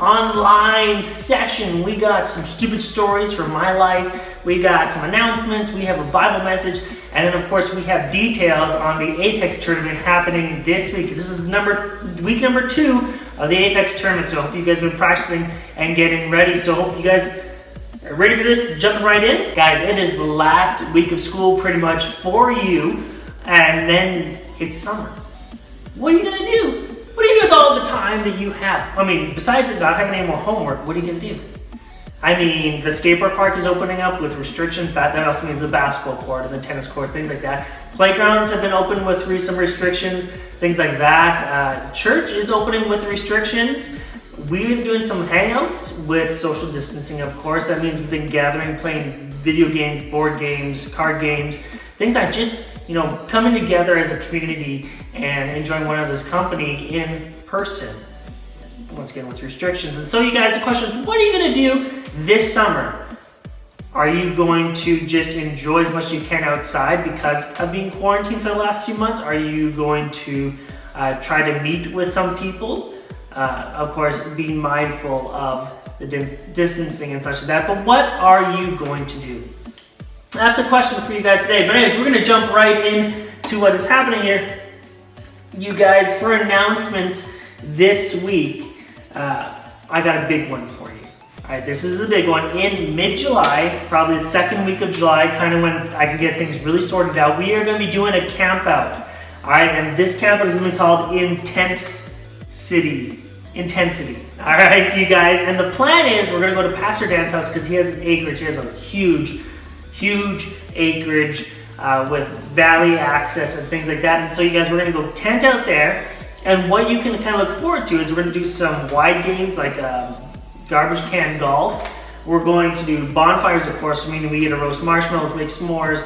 online session. We got some stupid stories from my life. We got some announcements. We have a Bible message. And then, of course, we have details on the Apex tournament happening this week. This is week number 2 of the Apex tournament. So I hope you guys have been practicing and getting ready. So I hope you guys are ready for this, jumping right in. Guys, it is the last week of school pretty much for you. And then it's summer. What are you going to do? What do you do with all the time that you have? I mean, besides not having any more homework, what are you going to do? I mean, the skateboard park is opening up with restrictions. That also means the basketball court and the tennis court, things like that. Playgrounds have been open with some restrictions, things like that. Church is opening with restrictions. We've been doing some hangouts with social distancing, of course. That means we've been gathering, playing video games, board games, card games, things like just, coming together as a community and enjoying one another's company in person. Once again, with restrictions. And so you guys, the question is, what are you going to do this summer? Are you going to just enjoy as much as you can outside because of being quarantined for the last few months? Are you going to try to meet with some people? Of course, being mindful of the distancing and such like that. But what are you going to do? That's a question for you guys today. But anyways, we're going to jump right into what is happening here. You guys, for announcements this week, I got a big one for you. All right, this is the big one. In mid-July, probably the second week of July, kind of when I can get things really sorted out, we are going to be doing a camp out. All right, and this camp out is going to be called Intensity. All right, you guys. And the plan is we're going to go to Pastor Dan's house because he has an acreage. He has a huge acreage with valley access and things like that. And so you guys, we're going to go tent out there. And what you can kind of look forward to is we're going to do some wide games like garbage can golf. We're going to do bonfires, of course, meaning we get to roast marshmallows, make s'mores,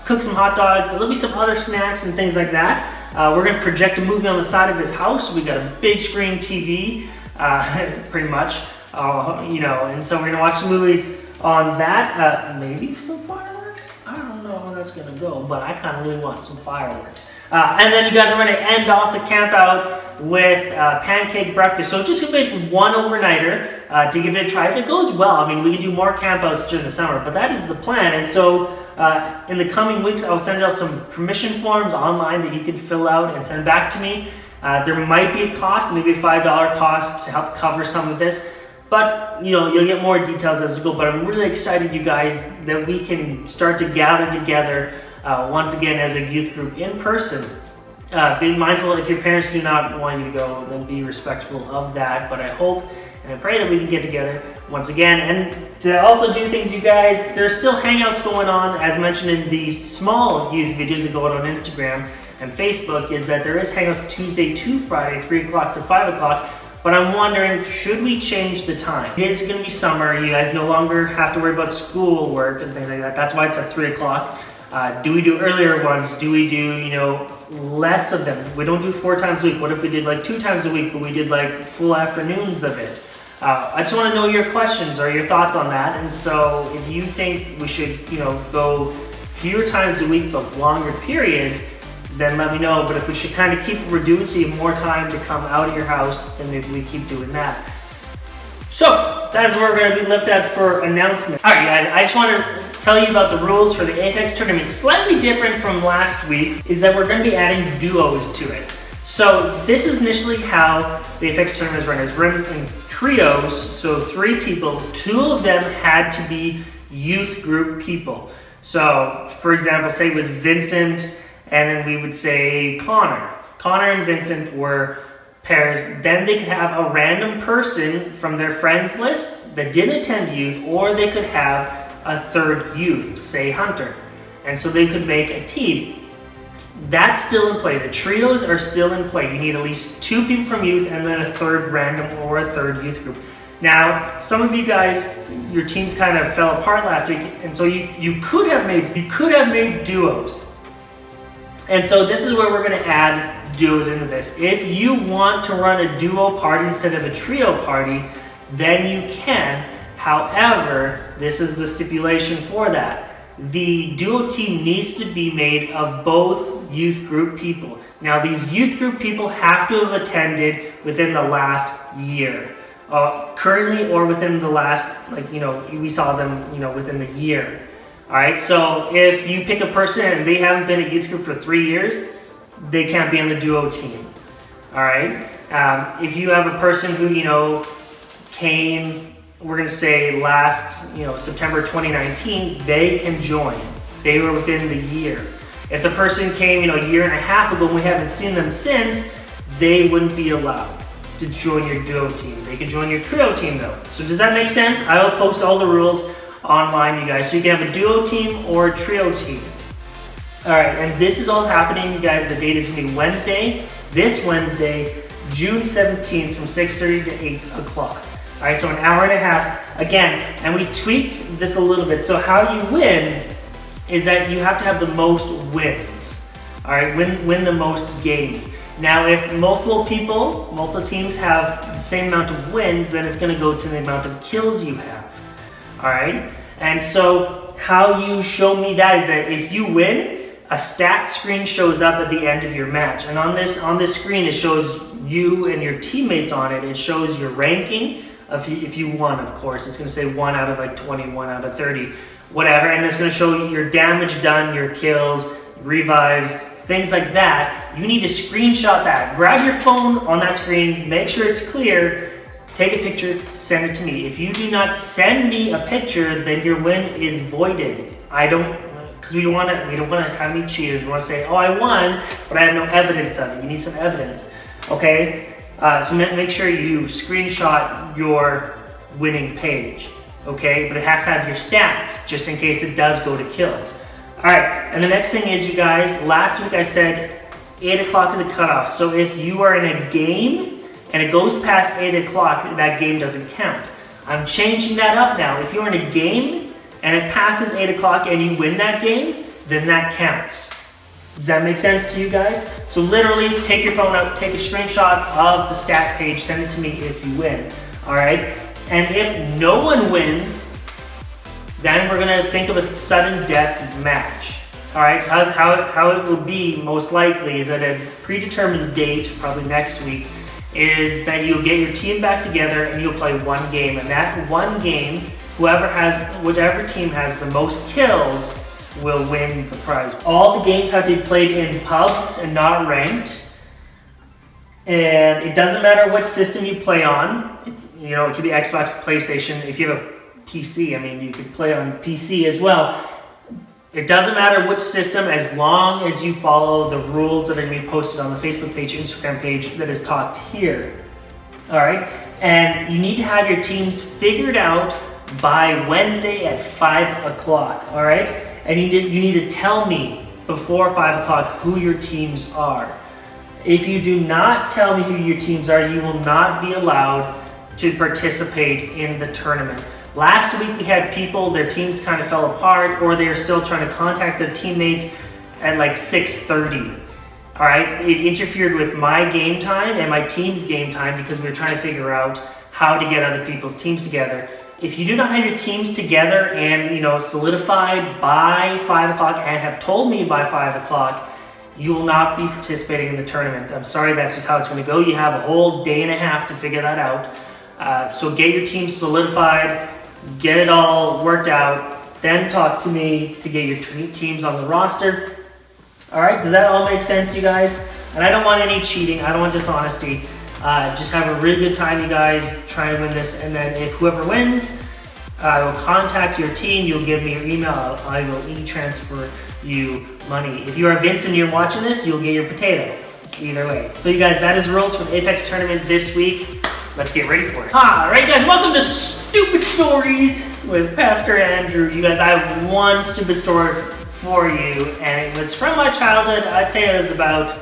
cook some hot dogs. There'll be some other snacks and things like that. We're going to project a movie on the side of his house. We got a big screen TV, pretty much, and so we're going to watch some movies on that. Maybe some fireworks? I don't know how that's going to go, but I kind of really want some fireworks. And then you guys are going to end off the camp out with pancake breakfast. So just make one overnighter to give it a try. If it goes well, I mean, we can do more camp outs during the summer, but that is the plan. And so in the coming weeks, I'll send out some permission forms online that you can fill out and send back to me. There might be a cost, maybe a $5 cost to help cover some of this. But, you'll get more details as we go. But I'm really excited, you guys, that we can start to gather together once again as a youth group in person. Being mindful, if your parents do not want you to go, then be respectful of that. But I hope and I pray that we can get together once again. And to also do things, you guys, there's still hangouts going on, as mentioned in the small youth videos that go out on Instagram and Facebook, is that there is hangouts Tuesday to Friday, 3 o'clock to 5 o'clock. But I'm wondering, should we change the time? It is going to be summer. You guys no longer have to worry about school work and things like that. That's why it's at 3 o'clock. Do we do earlier ones? Do we do, less of them? We don't do 4 times a week. What if we did 2 times a week, but we did full afternoons of it? I just want to know your questions or your thoughts on that. And so if you think we should, go fewer times a week but longer periods, then let me know. But if we should kind of keep it reduced so you have more time to come out of your house, then maybe we keep doing that. So that's where we're going to be left at for announcements. All right, guys, I just want to tell you about the rules for the Apex tournament. Slightly different from last week is that we're going to be adding duos to it. So this is initially how the Apex tournament is run. It's run in trios, so 3 people. 2 of them had to be youth group people. So, for example, say it was Vincent, and then we would say Connor. Connor and Vincent were pairs. Then they could have a random person from their friends list that didn't attend youth, or they could have a third youth, say Hunter. And so they could make a team. That's still in play. The trios are still in play. You need at least 2 people from youth and then a third random or a third youth group. Now, some of you guys, your teams kind of fell apart last week, and so you could have made duos. And so this is where we're going to add duos into this. If you want to run a duo party instead of a trio party, then you can. However, this is the stipulation for that. The duo team needs to be made of both youth group people. Now, these youth group people have to have attended within the last year. currently or within the last, like, we saw them, within the year. All right, so if you pick a person and they haven't been at youth group for 3 years, they can't be on the duo team. All right, if you have a person who, came, we're gonna say last, September 2019, they can join. They were within the year. If the person came, a year and a half ago and we haven't seen them since, they wouldn't be allowed to join your duo team. They can join your trio team though. So does that make sense? I will post all the rules online, you guys, so you can have a duo team or a trio team. All right, and this is all happening, you guys. The date is gonna be Wednesday, this Wednesday, June 17th from 6:30 to 8 o'clock. All right, so an hour and a half. Again, and we tweaked this a little bit. So how you win is that you have to have the most wins. All right, win the most games. Now, if multiple teams have the same amount of wins, then it's gonna go to the amount of kills you have. All right, and so how you show me that is that if you win, a stat screen shows up at the end of your match, and on this screen it shows you and your teammates on it. It shows your ranking. If you won, of course, it's going to say 1 out of like 20, 1 out of 30, whatever, and it's going to show you your damage done, your kills, revives, things like that. You need to screenshot that. Grab your phone on that screen, make sure it's clear, take a picture, send it to me. If you do not send me a picture, then your win is voided. Because we don't want to have any cheaters. We want to say, oh, I won, but I have no evidence of it. You need some evidence, okay? So make sure you screenshot your winning page, okay? But it has to have your stats, just in case it does go to kills. All right, and the next thing is, you guys, last week I said 8 o'clock is a cutoff. So if you are in a game and it goes past 8 o'clock, that game doesn't count. I'm changing that up now. If you're in a game and it passes 8 o'clock and you win that game, then that counts. Does that make sense to you guys? So literally, take your phone out, take a screenshot of the stat page, send it to me if you win, all right? And if no one wins, then we're gonna think of a sudden death match, all right? So how it will be, most likely, is at a predetermined date, probably next week, is that you'll get your team back together and you'll play one game. And that one game, whichever team has the most kills will win the prize. All the games have to be played in pubs and not ranked. And it doesn't matter what system you play on. It could be Xbox, PlayStation. If you have a PC, you could play on PC as well. It doesn't matter which system, as long as you follow the rules that are going to be posted on the Facebook page, Instagram page that is talked here. All right? And you need to have your teams figured out by Wednesday at 5 o'clock. All right? And you need to tell me before 5 o'clock who your teams are. If you do not tell me who your teams are, you will not be allowed to participate in the tournament. Last week we had people, their teams kind of fell apart, or they were still trying to contact their teammates at like 6:30. All right, it interfered with my game time and my team's game time because we were trying to figure out how to get other people's teams together. If you do not have your teams together and solidified by 5 o'clock and have told me by 5 o'clock, you will not be participating in the tournament. I'm sorry, that's just how it's going to go. You have a whole day and a half to figure that out. So get your team solidified, get it all worked out, then talk to me to get your teams on the roster. All right, does that all make sense, you guys? And I don't want any cheating. I don't want dishonesty. Just have a really good time, you guys, trying to win this. And then if whoever wins, I will contact your team. You'll give me your email. I will e-transfer you money. If you are Vince and you're watching this, you'll get your potato. Either way. So you guys, that is the rules for the Apex tournament this week. Let's get ready for it. All right, guys, welcome to Stupid Stories with Pastor Andrew. You guys, I have one stupid story for you, and it was from my childhood. I'd say it was about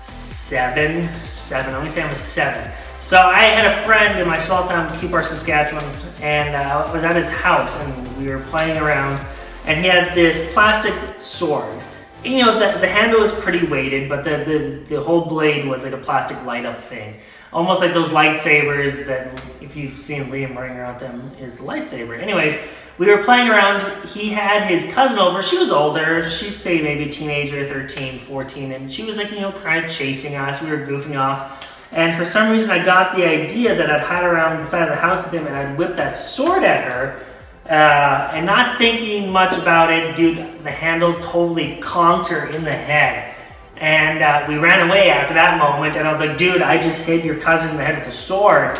seven. I'm gonna say I was 7. So I had a friend in my small town, Cupar, Saskatchewan, and I was at his house, and we were playing around, and he had this plastic sword. And, the handle was pretty weighted, but the whole blade was like a plastic light up thing. Almost like those lightsabers that, if you've seen Liam running around them, is a lightsaber. Anyways, we were playing around. He had his cousin over. She was older. She'd say maybe a teenager, 13, 14. And she was like, kind of chasing us. We were goofing off. And for some reason, I got the idea that I'd hide around the side of the house with him and I'd whip that sword at her. And not thinking much about it, dude, the handle totally conked her in the head. And we ran away after that moment. And I was like, dude, I just hit your cousin in the head with a sword.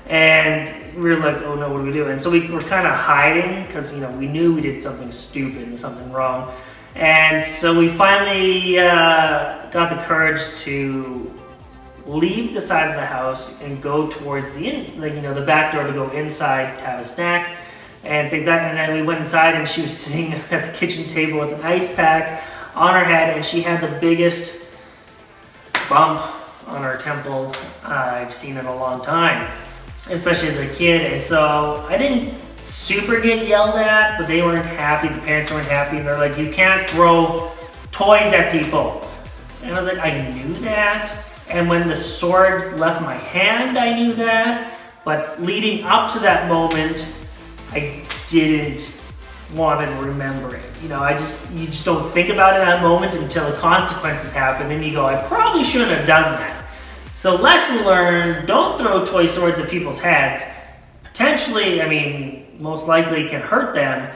And we were like, oh no, what do we do? And so we were kind of hiding because, we knew we did something stupid and something wrong. And so we finally got the courage to leave the side of the house and go towards the back door to go inside to have a snack and things like that. And then we went inside and she was sitting at the kitchen table with an ice pack on her head, and she had the biggest bump on her temple I've seen in a long time, especially as a kid. And so I didn't super get yelled at, but they weren't happy. The parents weren't happy. They're like, you can't throw toys at people. And I was like, I knew that. And when the sword left my hand, I knew that. But leading up to that moment, I didn't want to remember it. You just don't think about it in that moment until the consequences happen. Then you go, I probably shouldn't have done that. So lesson learned, don't throw toy swords at people's heads. Potentially, most likely can hurt them,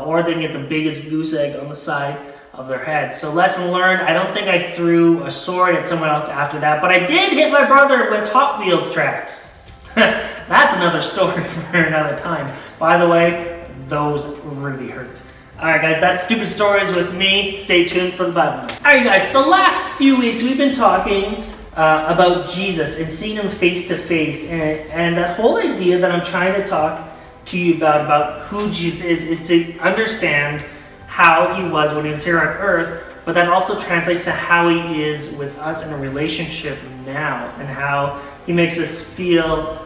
or they can get the biggest goose egg on the side of their head. So lesson learned, I don't think I threw a sword at someone else after that, but I did hit my brother with Hot Wheels tracks. That's another story for another time. By the way, those really hurt. Alright guys, that's Stupid Stories with me. Stay tuned for the Bible. Alright guys, the last few weeks we've been talking about Jesus and seeing him face to face, and that whole idea that I'm trying to talk to you about who Jesus is to understand how he was when he was here on earth, but that also translates to how he is with us in a relationship now, and how he makes us feel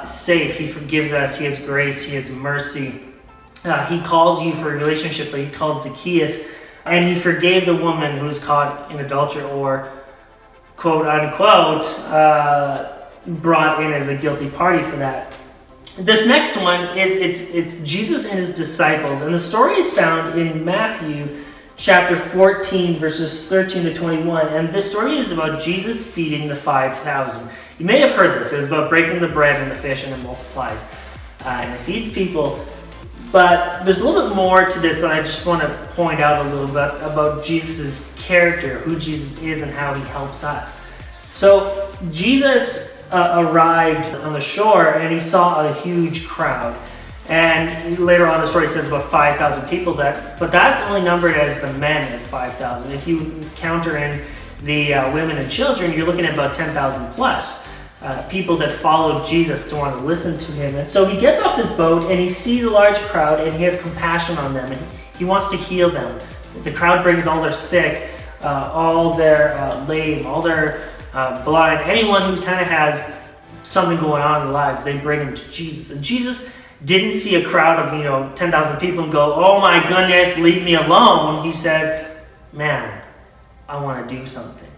safe. He forgives us, he has grace, he has mercy. He calls you for a relationship like he called Zacchaeus, and he forgave the woman who was caught in adultery, or quote unquote brought in as a guilty party for that. This next one is it's Jesus and his disciples, and the story is found in Matthew chapter 14 verses 13 to 21, and this story is about Jesus feeding the 5,000. You may have heard this. It was about breaking the bread and the fish, and it multiplies and it feeds people. But there's a little bit more to this, and I just want to point out a little bit about Jesus' character, who Jesus is and how he helps us. So Jesus arrived on the shore, and he saw a huge crowd. And later on in the story it says about 5,000 people, but that's only numbered as the men as 5,000. If you counter in the women and children, you're looking at about 10,000 plus people that followed Jesus to want to listen to him. And so he gets off this boat and he sees a large crowd, and he has compassion on them, and he wants to heal them. The crowd brings all their sick, all their lame, all their blind, anyone who kind of has something going on in their lives, they bring them to Jesus. And Jesus didn't see a crowd of 10,000 people and go, oh my goodness, leave me alone. He says, man, I want to do something.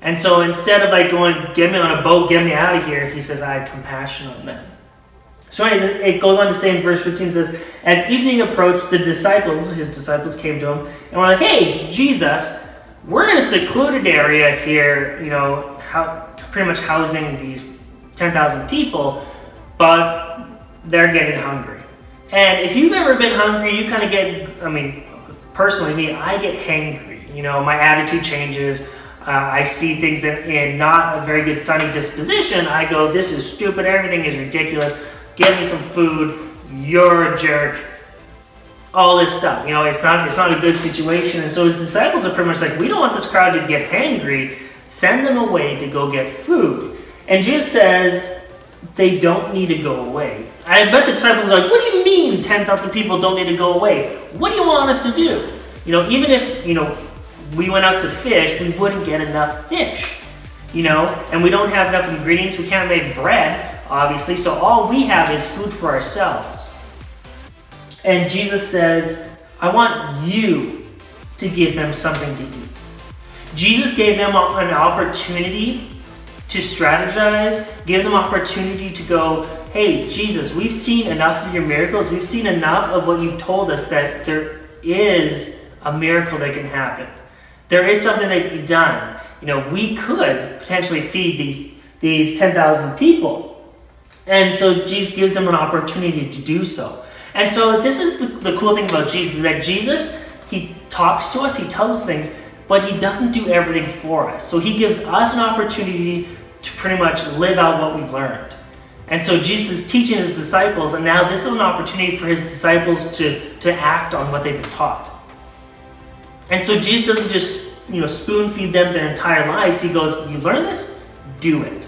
And so instead of going, get me on a boat, get me out of here, he says, I had compassion on them. So anyways, it goes on to say in verse 15, it says, as evening approached, his disciples came to him and were like, hey, Jesus, we're in a secluded area here, pretty much housing these 10,000 people, but they're getting hungry. And if you've ever been hungry, you kind of get, personally me, I get hangry. My attitude changes. I see things in not a very good sunny disposition. I go, this is stupid, everything is ridiculous, give me some food, you're a jerk, all this stuff. It's not a good situation. And so his disciples are pretty much like, we don't want this crowd to get hangry, send them away to go get food. And Jesus says, they don't need to go away. I bet the disciples are like, what do you mean 10,000 people don't need to go away? What do you want us to do? Even if, we went out to fish, we wouldn't get enough fish, and we don't have enough ingredients. We can't make bread, obviously, so all we have is food for ourselves. And Jesus says, I want you to give them something to eat. Jesus gave them an opportunity to strategize, give them opportunity to go, hey, Jesus, we've seen enough of your miracles. We've seen enough of what you've told us that there is a miracle that can happen. There is something that can be done. We could potentially feed these these 10,000 people. And so Jesus gives them an opportunity to do so. And so this is the cool thing about Jesus, is that Jesus, he talks to us, he tells us things, but he doesn't do everything for us. So he gives us an opportunity to pretty much live out what we've learned. And so Jesus is teaching his disciples, and now this is an opportunity for his disciples to act on what they've been taught. And so Jesus doesn't just spoon feed them their entire lives. He goes, you learn this? Do it.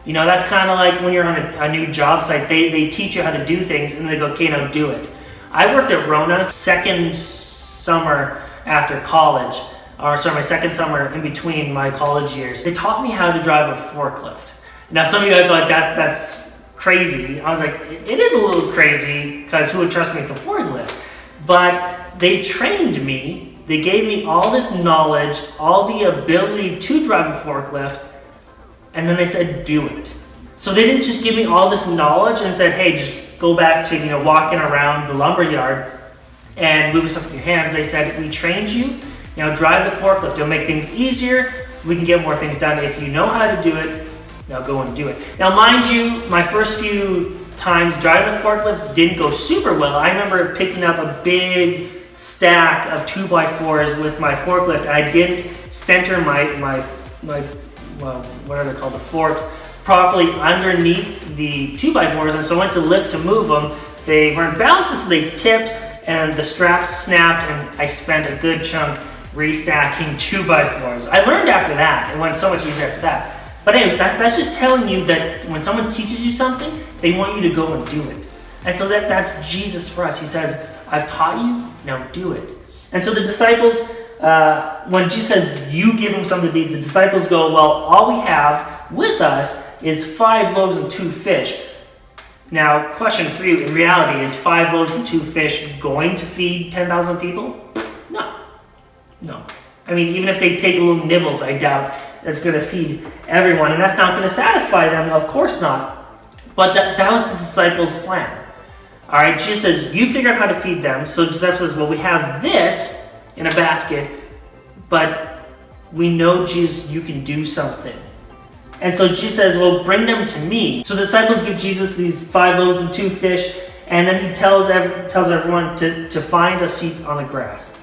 That's kind of like when you're on a new job site. They teach you how to do things, and they go, okay, now do it. I worked at Rona second summer after college, my second summer in between my college years. They taught me how to drive a forklift. Now, some of you guys are like, that's crazy. I was like, it is a little crazy, because who would trust me with a forklift? But they trained me. They gave me all this knowledge, all the ability to drive a forklift, and then they said, do it. So they didn't just give me all this knowledge and said, hey, just go back to walking around the lumber yard and moving stuff with your hands. They said, we trained you, now drive the forklift. It'll make things easier. We can get more things done. If you know how to do it, now go and do it. Now, mind you, my first few times driving the forklift didn't go super well. I remember picking up a big stack of 2x4s with my forklift. I didn't center my what are they called, the forks, properly underneath the 2x4s, and so I went to lift to move them. They weren't balanced, so they tipped, and the straps snapped, and I spent a good chunk restacking 2x4s. I learned after that. It went so much easier after that. But anyways, that's just telling you that when someone teaches you something, they want you to go and do it. And so that's Jesus for us. He says, I've taught you, now do it. And so the disciples, when Jesus says, you give them something to eat, the disciples go, well, all we have with us is 5 loaves and 2 fish. Now, question for you, in reality, is 5 loaves and 2 fish going to feed 10,000 people? No. I mean, even if they take little nibbles, I doubt that's going to feed everyone, and that's not going to satisfy them, of course not. But that was the disciples' plan. All right, Jesus says, you figure out how to feed them. So the disciples says, well, we have this in a basket, but we know, Jesus, you can do something. And so Jesus says, well, bring them to me. So the disciples give Jesus these 5 loaves and 2 fish, and then he tells everyone to find a seat on the grass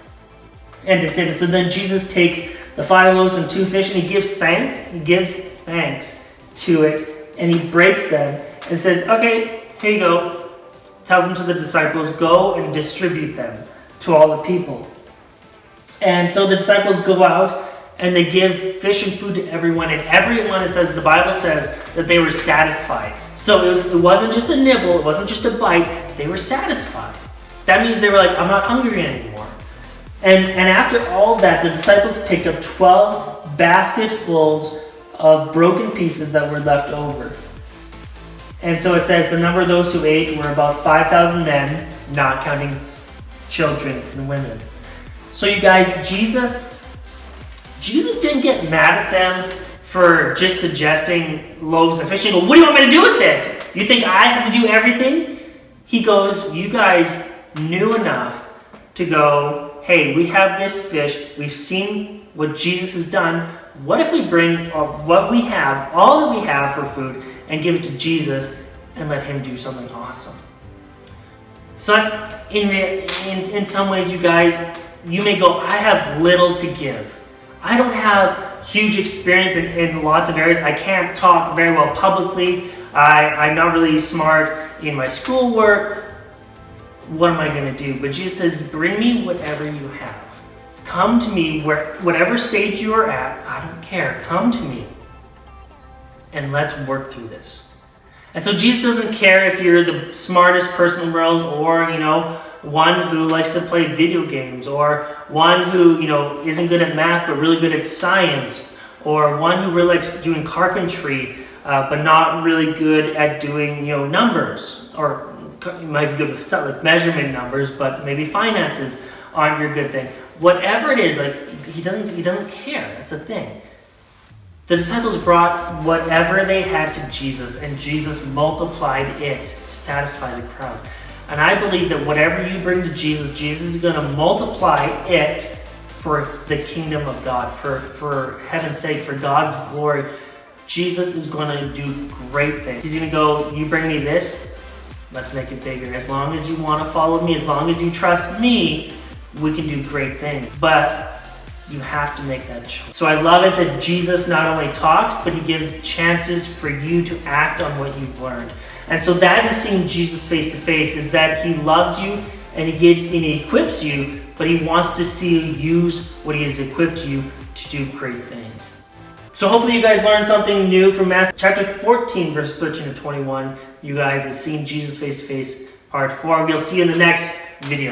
and to sit. So then Jesus takes the 5 loaves and 2 fish, and he gives thanks to it, and he breaks them and says, okay, here you go. Tells them to the disciples, go and distribute them to all the people. And so the disciples go out and they give fish and food to everyone, and everyone, the Bible says that they were satisfied. So it wasn't just a nibble, it wasn't just a bite, they were satisfied. That means they were like, I'm not hungry anymore. And after all that, the disciples picked up 12 basketfuls of broken pieces that were left over. And so it says the number of those who ate were about 5,000 men, not counting children and women. So you guys, Jesus didn't get mad at them for just suggesting loaves and fish. He goes, what do you want me to do with this? You think I have to do everything? He goes, you guys knew enough to go, hey, we have this fish. We've seen what Jesus has done. What if we bring what we have, all that we have for food, and give it to Jesus and let him do something awesome? So that's, in some ways, you guys, you may go, I have little to give. I don't have huge experience in lots of areas. I can't talk very well publicly. I'm not really smart in my schoolwork. What am I going to do? But Jesus says, bring me whatever you have. Come to me, whatever stage you are at, I don't care. Come to me and let's work through this. And so Jesus doesn't care if you're the smartest person in the world, or, one who likes to play video games, or one who, isn't good at math but really good at science, or one who really likes doing carpentry but not really good at doing, numbers, or you might be good with like measurement numbers, but maybe finances aren't your good thing. Whatever it is, he doesn't care. That's a thing. The disciples brought whatever they had to Jesus, and Jesus multiplied it to satisfy the crowd. And I believe that whatever you bring to Jesus, Jesus is going to multiply it for the kingdom of God, for heaven's sake, for God's glory, Jesus is going to do great things. He's going to go, you bring me this, let's make it bigger. As long as you want to follow me, as long as you trust me, we can do great things. But you have to make that choice. So I love it that Jesus not only talks, but he gives chances for you to act on what you've learned. And so that is seeing Jesus face to face, is that he loves you and he equips you, but he wants to see you use what he has equipped you to do great things. So hopefully you guys learned something new from Matthew chapter 14, verses 13 to 21. You guys have seen Jesus face to face, part 4. We'll see you in the next video.